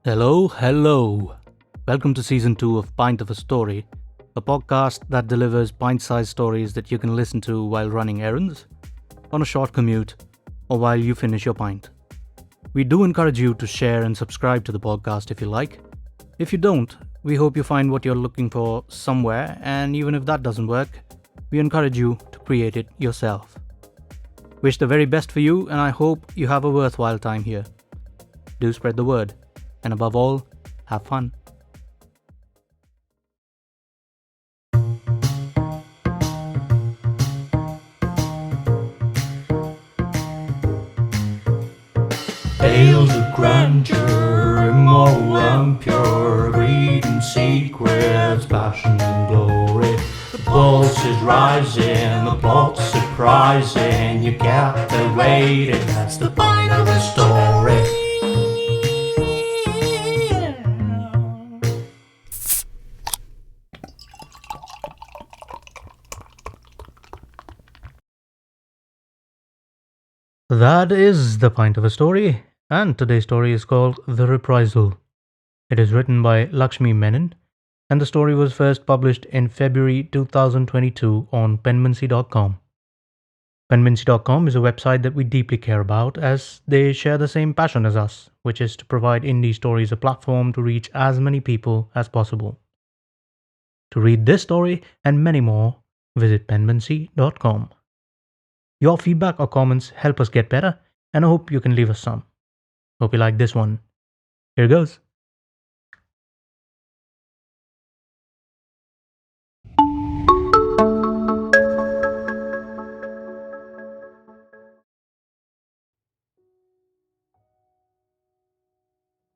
Hello. Welcome to Season 2 of Pint of a Story, a podcast that delivers pint-sized stories that you can listen to while running errands, on a short commute, or while you finish your pint. We do encourage you to share and subscribe to the podcast if you like. If you don't, we hope you find what you're looking for somewhere, and even if that doesn't work, we encourage you to create it yourself. Wish the very best for you, and I hope you have a worthwhile time here. Do spread the word. And above all, have fun. Tales of grandeur, immoral and pure, greed and secrets, passion and glory. The pulse is rising, the plot's surprising, you captivated, that's the point of the story. That is the pint of a story, and today's story is called The Reprisal. It is written by Lakshmi Menon, and the story was first published in February 2022 on Penmancy.com. Penmancy.com is a website that we deeply care about as they share the same passion as us, which is to provide indie stories a platform to reach as many people as possible. To read this story and many more, visit Penmancy.com. Your feedback or comments help us get better, and I hope you can leave us some. Hope you like this one. Here goes.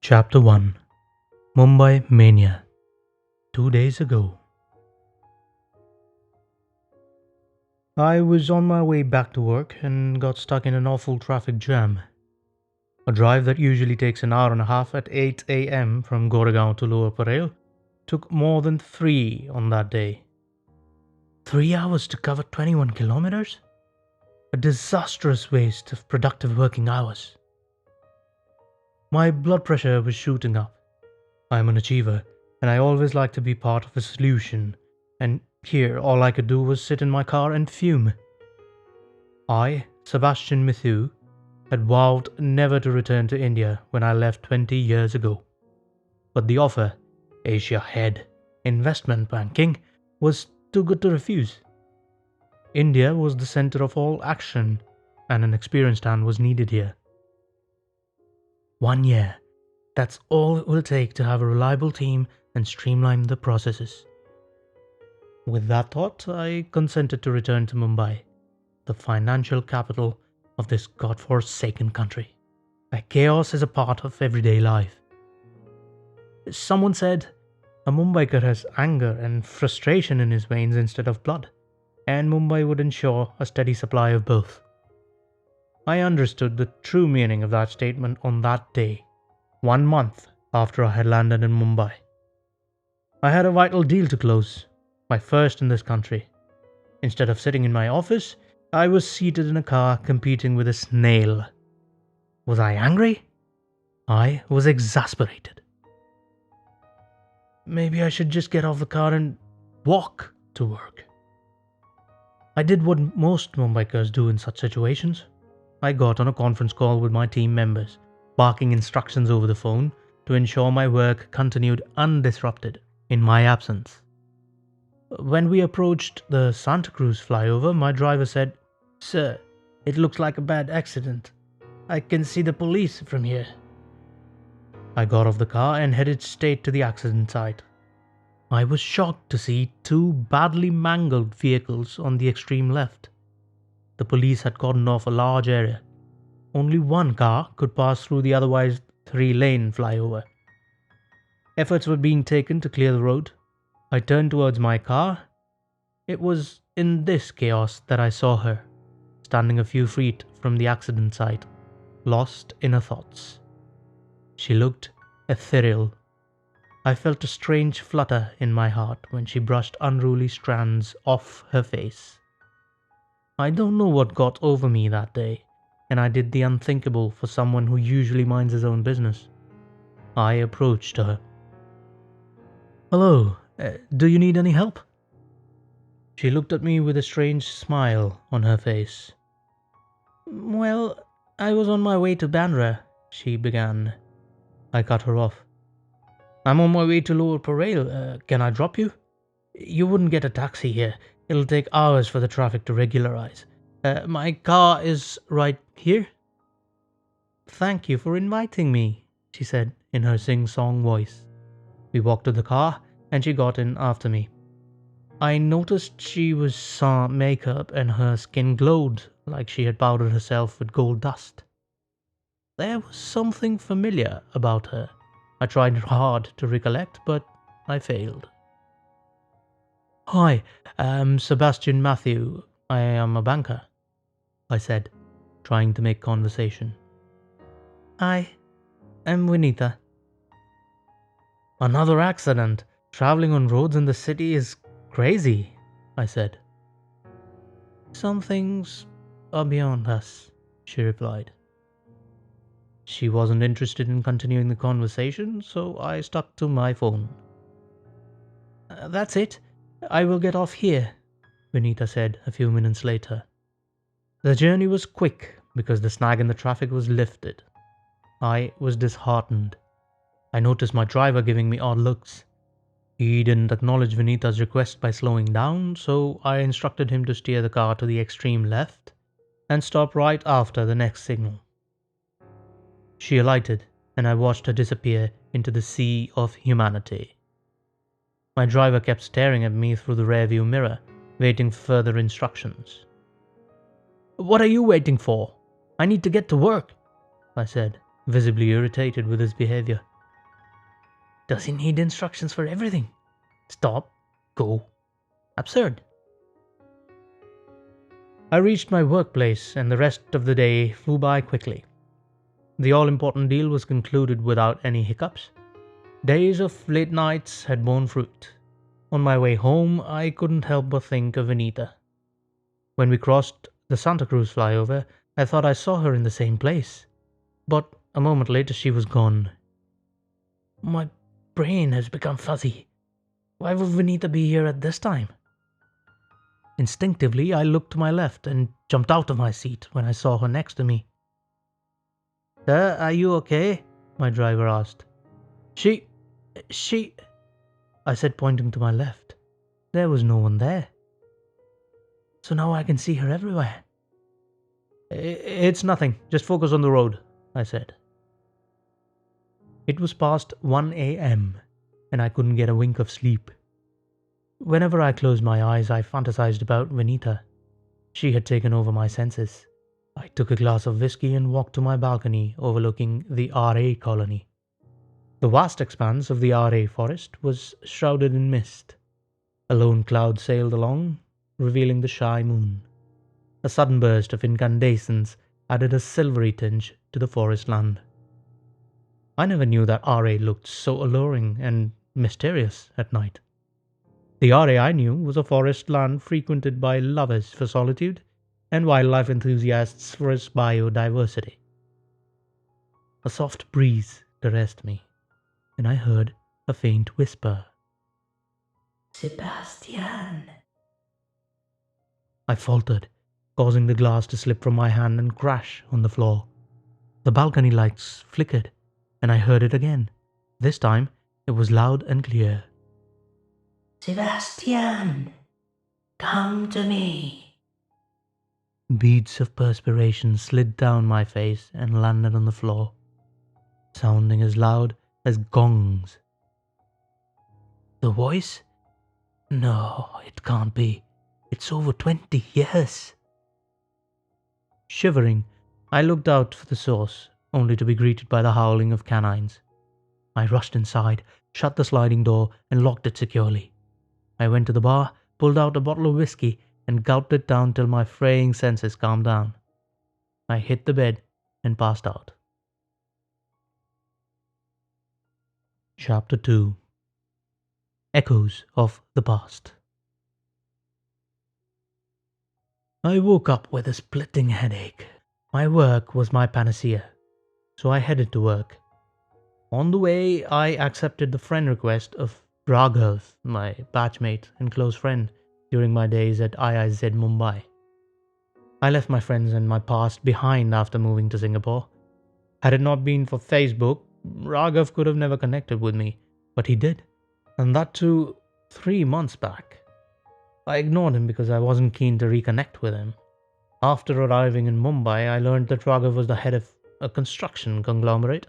Chapter 1. Mumbai Mania. 2 days ago. I was on my way back to work and got stuck in an awful traffic jam. A drive that usually takes an hour and a half at 8 a.m. from Goregaon to Lower Parel took more than 3 on that day. 3 hours to cover 21 kilometers? A disastrous waste of productive working hours. My blood pressure was shooting up. I am an achiever, and I always like to be part of a solution, and here all I could do was sit in my car and fume. I, Sebastian Matthew, had vowed never to return to India when I left 20 years ago. But the offer, Asia Head, investment banking, was too good to refuse. India was the center of all action, and an experienced hand was needed here. 1 year. That's all it will take to have a reliable team and streamline the processes. With that thought, I consented to return to Mumbai, the financial capital of this god-forsaken country, where chaos is a part of everyday life. Someone said, a Mumbaikar has anger and frustration in his veins instead of blood, and Mumbai would ensure a steady supply of both. I understood the true meaning of that statement on that day, 1 month after I had landed in Mumbai. I had a vital deal to close, my first in this country. Instead of sitting in my office, I was seated in a car competing with a snail. Was I angry? I was exasperated. Maybe I should just get off the car and walk to work. I did what most Mumbaikars do in such situations. I got on a conference call with my team members, barking instructions over the phone to ensure my work continued undisrupted in my absence. When we approached the Santa Cruz flyover, my driver said, "Sir, it looks like a bad accident. I can see the police from here." I got off the car and headed straight to the accident site. I was shocked to see 2 badly mangled vehicles on the extreme left. The police had cordoned off a large area. Only 1 car could pass through the otherwise 3-lane flyover. Efforts were being taken to clear the road. I turned towards my car. It was in this chaos that I saw her, standing a few feet from the accident site, lost in her thoughts. She looked ethereal. I felt a strange flutter in my heart when she brushed unruly strands off her face. I don't know what got over me that day, and I did the unthinkable for someone who usually minds his own business. I approached her. "Hello, do you need any help?" She looked at me with a strange smile on her face. "Well, I was on my way to Bandra," she began. I cut her off. "I'm on my way to Lower Parel. Can I drop you? You wouldn't get a taxi here. It'll take hours for the traffic to regularize. My car is right here." "Thank you for inviting me," she said in her sing-song voice. We walked to the car, and she got in after me. I noticed she was sans makeup and her skin glowed like she had powdered herself with gold dust. There was something familiar about her. I tried hard to recollect, but I failed. "Hi, I'm Sebastian Matthew. I am a banker," I said, trying to make conversation. "Hi, I'm Vinita." "Another accident. Traveling on roads in the city is crazy," I said. "Some things are beyond us," she replied. She wasn't interested in continuing the conversation, so I stuck to my phone. "That's it. I will get off here," Vinita said a few minutes later. The journey was quick because the snag in the traffic was lifted. I was disheartened. I noticed my driver giving me odd looks. He didn't acknowledge Vinita's request by slowing down, so I instructed him to steer the car to the extreme left and stop right after the next signal. She alighted, and I watched her disappear into the sea of humanity. My driver kept staring at me through the rearview mirror, waiting for further instructions. "What are you waiting for? I need to get to work," I said, visibly irritated with his behavior. "Does he need instructions for everything? Stop, go. Absurd." I reached my workplace, and the rest of the day flew by quickly. The all-important deal was concluded without any hiccups. Days of late nights had borne fruit. On my way home, I couldn't help but think of Anita. When we crossed the Santa Cruz flyover, I thought I saw her in the same place. But a moment later, she was gone. My brain has become fuzzy. Why would Vinita be here at this time? Instinctively, I looked to my left and jumped out of my seat when I saw her next to me. "Sir, are you okay?" my driver asked. She... I said, pointing to my left. There was no one there. So now I can see her everywhere. "It's nothing. Just focus on the road," I said. It was past 1 a.m., and I couldn't get a wink of sleep. Whenever I closed my eyes, I fantasized about Vinita. She had taken over my senses. I took a glass of whiskey and walked to my balcony overlooking the RA colony. The vast expanse of the RA forest was shrouded in mist. A lone cloud sailed along, revealing the shy moon. A sudden burst of incandescence added a silvery tinge to the forest land. I never knew that RA looked so alluring and mysterious at night. The RA I knew was a forest land frequented by lovers for solitude and wildlife enthusiasts for its biodiversity. A soft breeze caressed me, and I heard a faint whisper. "Sebastian." I faltered, causing the glass to slip from my hand and crash on the floor. The balcony lights flickered, and I heard it again. This time, it was loud and clear. "Sebastian, come to me." Beads of perspiration slid down my face and landed on the floor, sounding as loud as gongs. The voice? No, it can't be. It's over 20 years. Shivering, I looked out for the source, only to be greeted by the howling of canines. I rushed inside, shut the sliding door, and locked it securely. I went to the bar, pulled out a bottle of whiskey, and gulped it down till my fraying senses calmed down. I hit the bed and passed out. Chapter 2. Echoes of the Past. I woke up with a splitting headache. My work was my panacea, so I headed to work. On the way, I accepted the friend request of Raghav, my batchmate and close friend, during my days at IIZ Mumbai. I left my friends and my past behind after moving to Singapore. Had it not been for Facebook, Raghav could have never connected with me, but he did, and that too 3 months back. I ignored him because I wasn't keen to reconnect with him. After arriving in Mumbai, I learned that Raghav was the head of a construction conglomerate.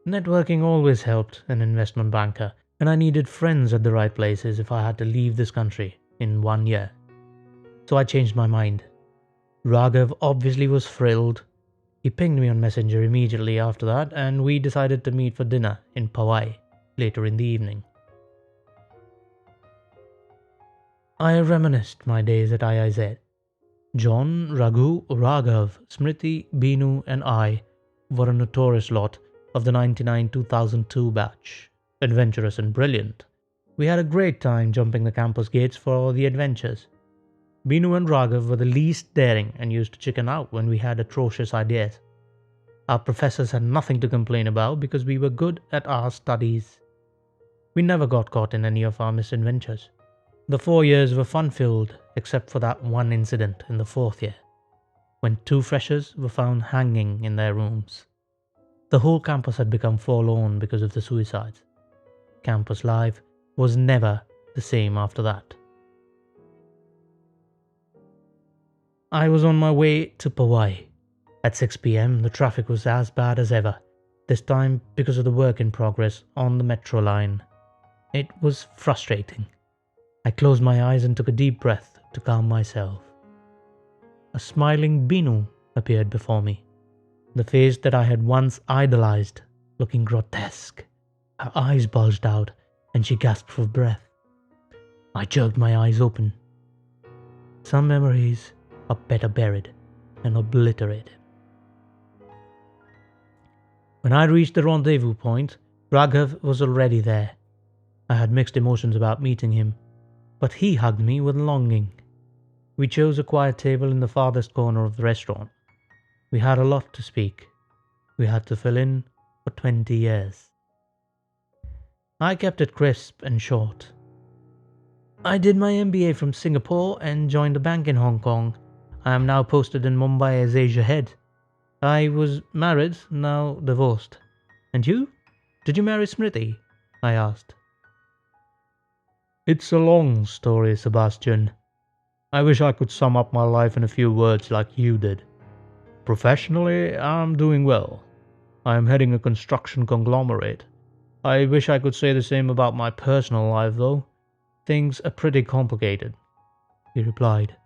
Networking always helped an investment banker, and I needed friends at the right places if I had to leave this country in 1 year. So I changed my mind. Raghav obviously was thrilled. He pinged me on Messenger immediately after that, and we decided to meet for dinner in Powai later in the evening. I reminisced my days at IIZ. John, Raghu, Raghav, Smriti, Binu, and I were a notorious lot of the 99-2002 batch, adventurous and brilliant. We had a great time jumping the campus gates for all the adventures. Binu and Raghav were the least daring and used to chicken out when we had atrocious ideas. Our professors had nothing to complain about because we were good at our studies. We never got caught in any of our misadventures. The 4 years were fun-filled, except for that one incident in the 4th year, when 2 freshers were found hanging in their rooms. The whole campus had become forlorn because of the suicides. Campus life was never the same after that. I was on my way to Powai. At 6 p.m, the traffic was as bad as ever, this time because of the work in progress on the metro line. It was frustrating. I closed my eyes and took a deep breath to calm myself. A smiling Binu appeared before me, the face that I had once idolized, looking grotesque. Her eyes bulged out and she gasped for breath. I jerked my eyes open. Some memories are better buried and obliterated. When I reached the rendezvous point, Raghav was already there. I had mixed emotions about meeting him, but he hugged me with longing. We chose a quiet table in the farthest corner of the restaurant. We had a lot to speak. We had to fill in for 20 years. I kept it crisp and short. I did my MBA from Singapore and joined a bank in Hong Kong. I am now posted in Mumbai as Asia head. I was married, now divorced. And you? Did you marry Smriti? I asked. It's a long story, Sebastian. I wish I could sum up my life in a few words like you did. Professionally, I'm doing well. I am heading a construction conglomerate. I wish I could say the same about my personal life, though. Things are pretty complicated, he replied.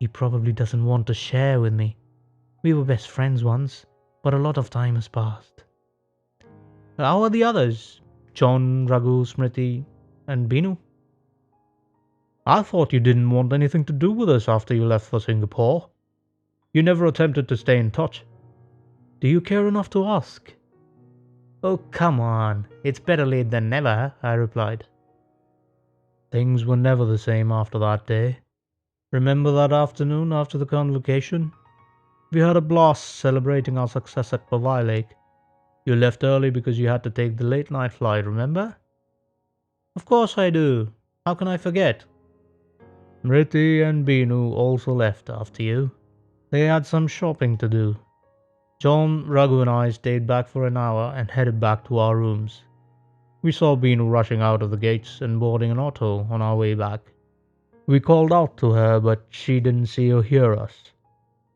He probably doesn't want to share with me. We were best friends once, but a lot of time has passed. How are the others? John, Raghu, Smriti, and Binu? I thought you didn't want anything to do with us after you left for Singapore. You never attempted to stay in touch. Do you care enough to ask? Oh, come on. It's better late than never, I replied. Things were never the same after that day. Remember that afternoon after the convocation? We had a blast celebrating our success at Powai Lake. You left early because you had to take the late night flight, remember? Of course I do. How can I forget? Smriti and Binu also left after you. They had some shopping to do. John, Raghu and I stayed back for an hour and headed back to our rooms. We saw Binu rushing out of the gates and boarding an auto on our way back. We called out to her, but she didn't see or hear us.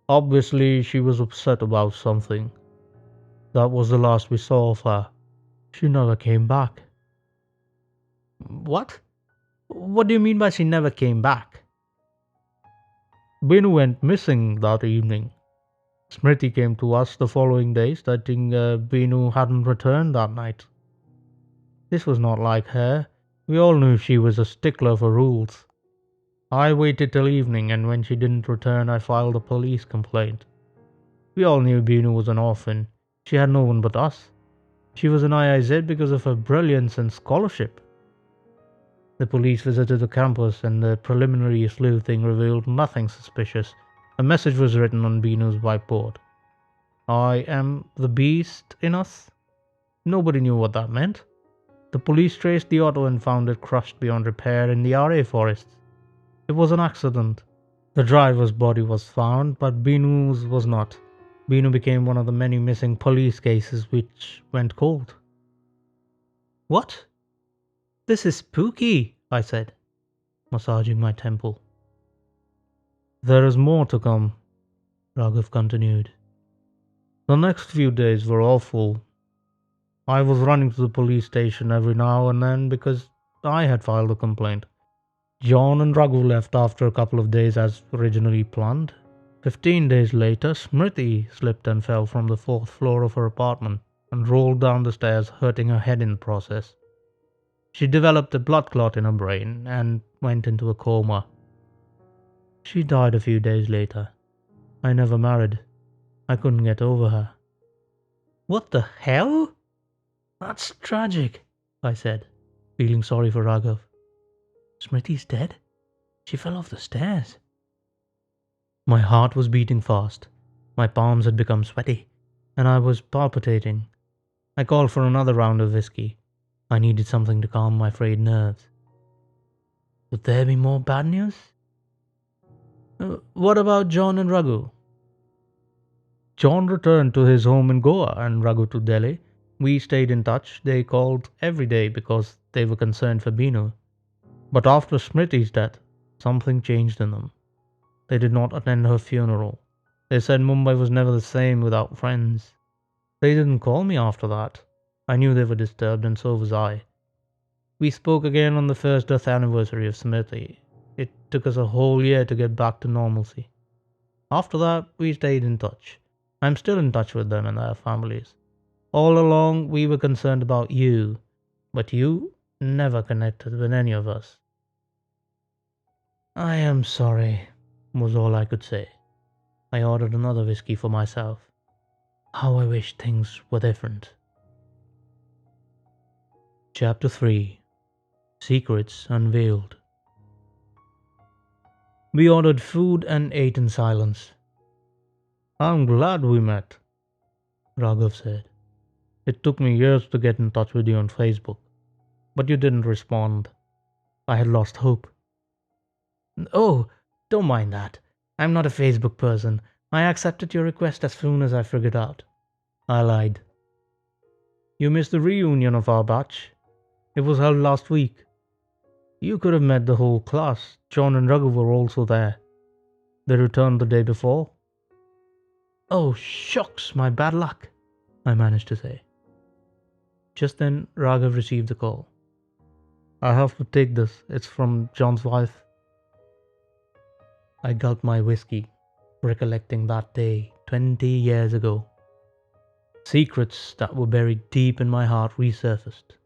Obviously, she was upset about something. That was the last we saw of her. She never came back. What? What do you mean by she never came back? Binu went missing that evening. Smriti came to us the following day stating Binu hadn't returned that night. This was not like her. We all knew she was a stickler for rules. I waited till evening, and when she didn't return, I filed a police complaint. We all knew Binu was an orphan. She had no one but us. She was an IIZ because of her brilliance and scholarship. The police visited the campus, and the preliminary sleuthing revealed nothing suspicious. A message was written on Binu's whiteboard. I am the beast in us. Nobody knew what that meant. The police traced the auto and found it crushed beyond repair in the RA forests. It was an accident. The driver's body was found, but Binu's was not. Binu became one of the many missing police cases which went cold. What? This is spooky, I said, massaging my temple. There is more to come, Raghav continued. The next few days were awful. I was running to the police station every now and then because I had filed a complaint. John and Raghu left after a couple of days as originally planned. 15 days later, Smriti slipped and fell from the 4th floor of her apartment and rolled down the stairs, hurting her head in the process. She developed a blood clot in her brain and went into a coma. She died a few days later. I never married. I couldn't get over her. What the hell? That's tragic, I said, feeling sorry for Raghav. Smriti's dead? She fell off the stairs. My heart was beating fast. My palms had become sweaty, and I was palpitating. I called for another round of whiskey. I needed something to calm my frayed nerves. Would there be more bad news? What about John and Raghu? John returned to his home in Goa and Raghu to Delhi. We stayed in touch. They called every day because they were concerned for Binu. But after Smriti's death, something changed in them. They did not attend her funeral. They said Mumbai was never the same without friends. They didn't call me after that. I knew they were disturbed, and so was I. We spoke again on the first death anniversary of Smriti. It took us a whole year to get back to normalcy. After that, we stayed in touch. I'm still in touch with them and their families. All along, we were concerned about you, but you never connected with any of us. I am sorry, was all I could say. I ordered another whiskey for myself. How I wish things were different. Chapter 3. Secrets Unveiled. We ordered food and ate in silence. I'm glad we met, Raghav said. It took me years to get in touch with you on Facebook, but you didn't respond. I had lost hope. Oh, don't mind that. I'm not a Facebook person. I accepted your request as soon as I figured out. I lied. You missed the reunion of our batch. It was held last week. You could have met the whole class. John and Raghu were also there. They returned the day before. Oh, shucks, my bad luck, I managed to say. Just then, Raghav received a call. I have to take this. It's from John's wife. I gulped my whiskey, recollecting that day 20 years ago. Secrets that were buried deep in my heart resurfaced.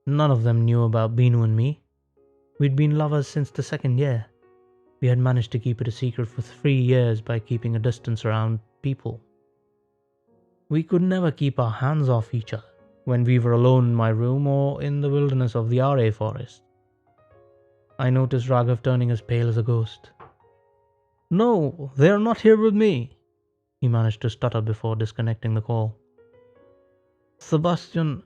None of them knew about Binu and me. We'd been lovers since the 2nd year. We had managed to keep it a secret for 3 years by keeping a distance around people. We could never keep our hands off each other when we were alone in my room or in the wilderness of the RA forest. I noticed Raghav turning as pale as a ghost. No, they're not here with me, he managed to stutter before disconnecting the call. Sebastian,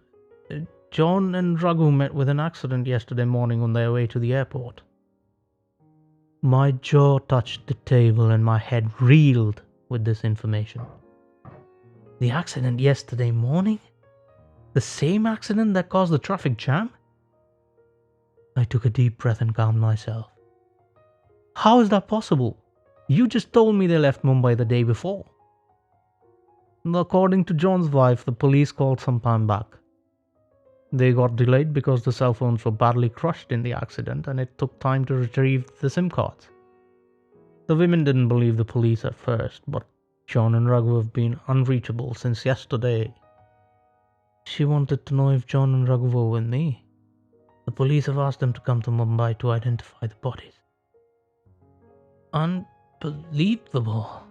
John and Raghu met with an accident yesterday morning on their way to the airport. My jaw touched the table and my head reeled with this information. The accident yesterday morning? The same accident that caused the traffic jam? I took a deep breath and calmed myself. How is that possible? You just told me they left Mumbai the day before. According to John's wife, the police called some time back. They got delayed because the cell phones were badly crushed in the accident and it took time to retrieve the SIM cards. The women didn't believe the police at first, but John and Raghu have been unreachable since yesterday. She wanted to know if John and Raghu were with me. The police have asked them to come to Mumbai to identify the bodies. Unbelievable,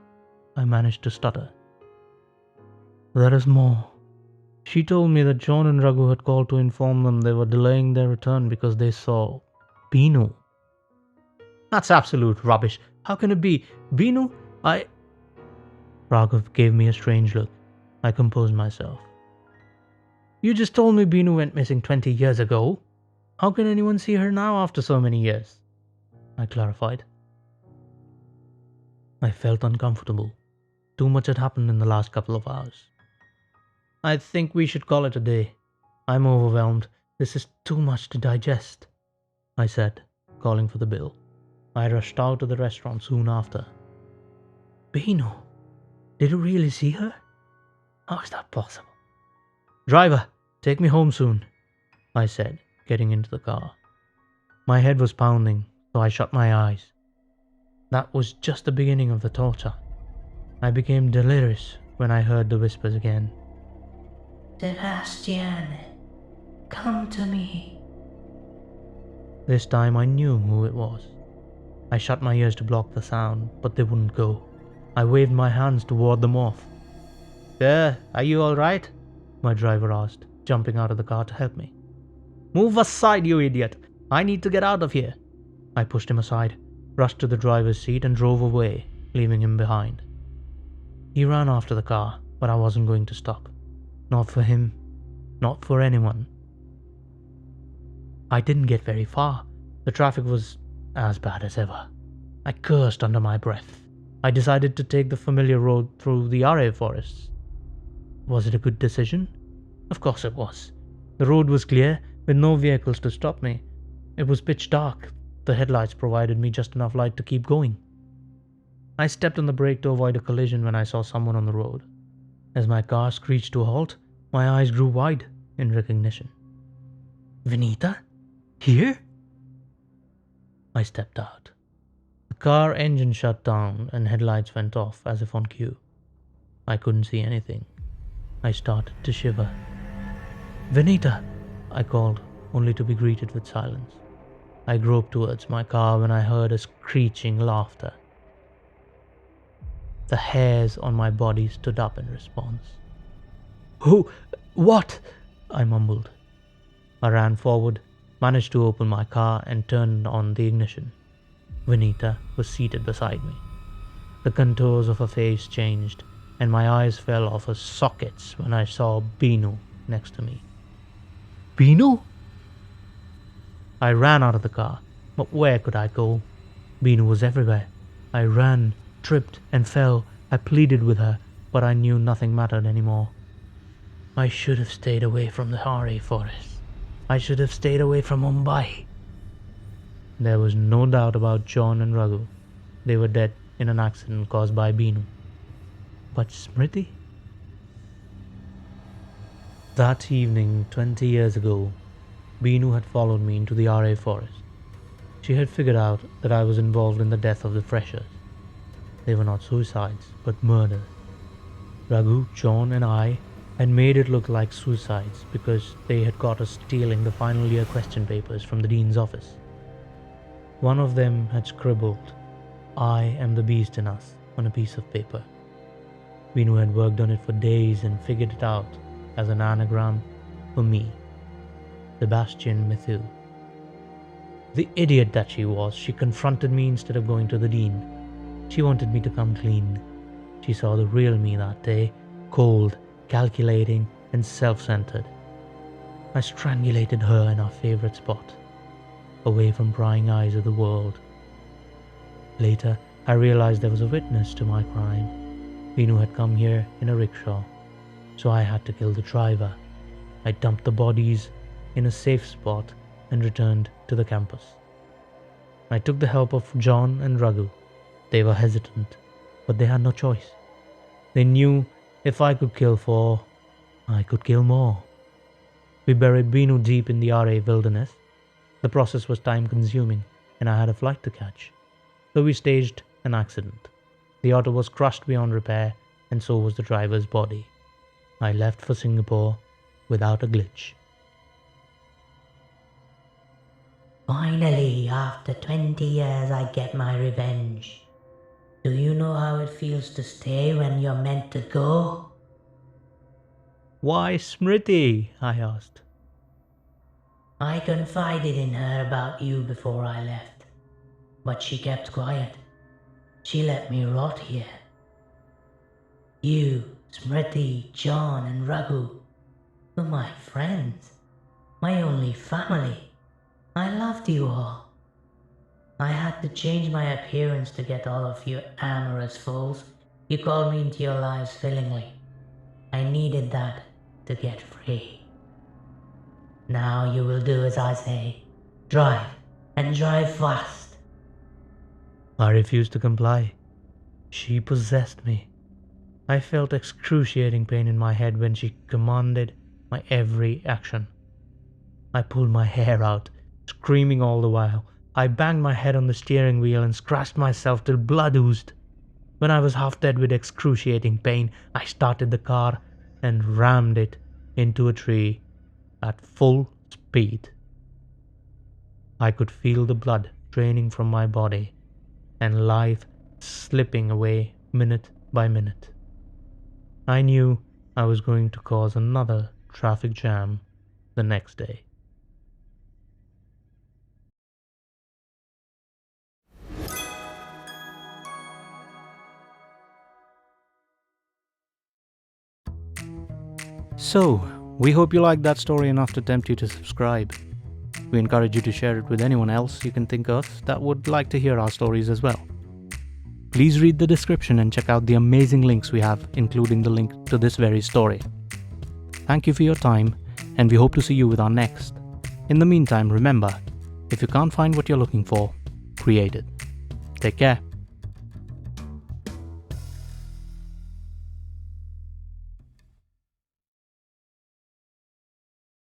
I managed to stutter. There is more. She told me that John and Raghu had called to inform them they were delaying their return because they saw Binu. That's absolute rubbish. How can it be? Binu? Raghav gave me a strange look. I composed myself. You just told me Binu went missing 20 years ago. How can anyone see her now after so many years? I clarified. I felt uncomfortable. Too much had happened in the last couple of hours. I think we should call it a day. I'm overwhelmed. This is too much to digest, I said, calling for the bill. I rushed out of the restaurant soon after. Binu, did you really see her? How is that possible? Driver, take me home soon, I said, getting into the car. My head was pounding, so I shut my eyes. That was just the beginning of the torture. I became delirious when I heard the whispers again. Sebastian, come to me. This time I knew who it was. I shut my ears to block the sound, but they wouldn't go. I waved my hands to ward them off. Sir, are you alright? My driver asked, jumping out of the car to help me. Move aside, you idiot! I need to get out of here. I pushed him aside, rushed to the driver's seat and drove away, leaving him behind. He ran after the car, but I wasn't going to stop. Not for him, not for anyone. I didn't get very far. The traffic was as bad as ever. I cursed under my breath. I decided to take the familiar road through the RA forests. Was it a good decision? Of course it was. The road was clear, with no vehicles to stop me. It was pitch dark. The headlights provided me just enough light to keep going. I stepped on the brake to avoid a collision when I saw someone on the road. As my car screeched to a halt, my eyes grew wide in recognition. Vinita? Here? I stepped out. The car engine shut down and headlights went off as if on cue. I couldn't see anything. I started to shiver. Vinita! I called, only to be greeted with silence. I groped towards my car when I heard a screeching laughter. The hairs on my body stood up in response. Who? What? I mumbled. I ran forward, managed to open my car and turned on the ignition. Vinita was seated beside me. The contours of her face changed, and my eyes fell off her sockets when I saw Binu next to me. Binu? I ran out of the car, but where could I go? Binu was everywhere. I ran, tripped and fell. I pleaded with her, but I knew nothing mattered anymore. I should have stayed away from the RA forest. I should have stayed away from Mumbai. There was no doubt about John and Raghu. They were dead in an accident caused by Binu. But Smriti? That evening, 20 years ago, Binu had followed me into the RA forest. She had figured out that I was involved in the death of the freshers. They were not suicides, but murders. Raghu, John and I had made it look like suicides because they had caught us stealing the final year question papers from the dean's office. One of them had scribbled, "I am the beast in us," on a piece of paper. Binu had worked on it for days and figured it out as an anagram for me, Sebastian Matthew. The idiot that she was, she confronted me instead of going to the dean. She wanted me to come clean. She saw the real me that day, cold, calculating, and self-centered. I strangulated her in our favorite spot, away from prying eyes of the world. Later, I realized there was a witness to my crime. Binu had come here in a rickshaw, so I had to kill the driver. I dumped the bodies in a safe spot and returned to the campus. I took the help of John and Raghu. They were hesitant, but they had no choice. They knew if I could kill 4, I could kill more. We buried Binu deep in the RA wilderness. The process was time-consuming, and I had a flight to catch. So we staged an accident. The auto was crushed beyond repair, and so was the driver's body. I left for Singapore without a glitch. Finally, after 20 years, I get my revenge. Do you know how it feels to stay when you're meant to go? Why Smriti? I asked. I confided in her about you before I left, but she kept quiet. She let me rot here. You, Smriti, John and Raghu, were my friends, my only family. I loved you all. I had to change my appearance to get all of you amorous fools. You called me into your lives willingly. I needed that to get free. Now you will do as I say. Drive, and drive fast. I refused to comply. She possessed me. I felt excruciating pain in my head when she commanded my every action. I pulled my hair out, screaming all the while. I banged my head on the steering wheel and scratched myself till blood oozed. When I was half dead with excruciating pain, I started the car and rammed it into a tree at full speed. I could feel the blood draining from my body and life slipping away minute by minute. I knew I was going to cause another traffic jam the next day. So, we hope you liked that story enough to tempt you to subscribe. We encourage you to share it with anyone else you can think of that would like to hear our stories as well. Please read the description and check out the amazing links we have, including the link to this very story. Thank you for your time, and we hope to see you with our next. In the meantime, remember, if you can't find what you're looking for, create it. Take care.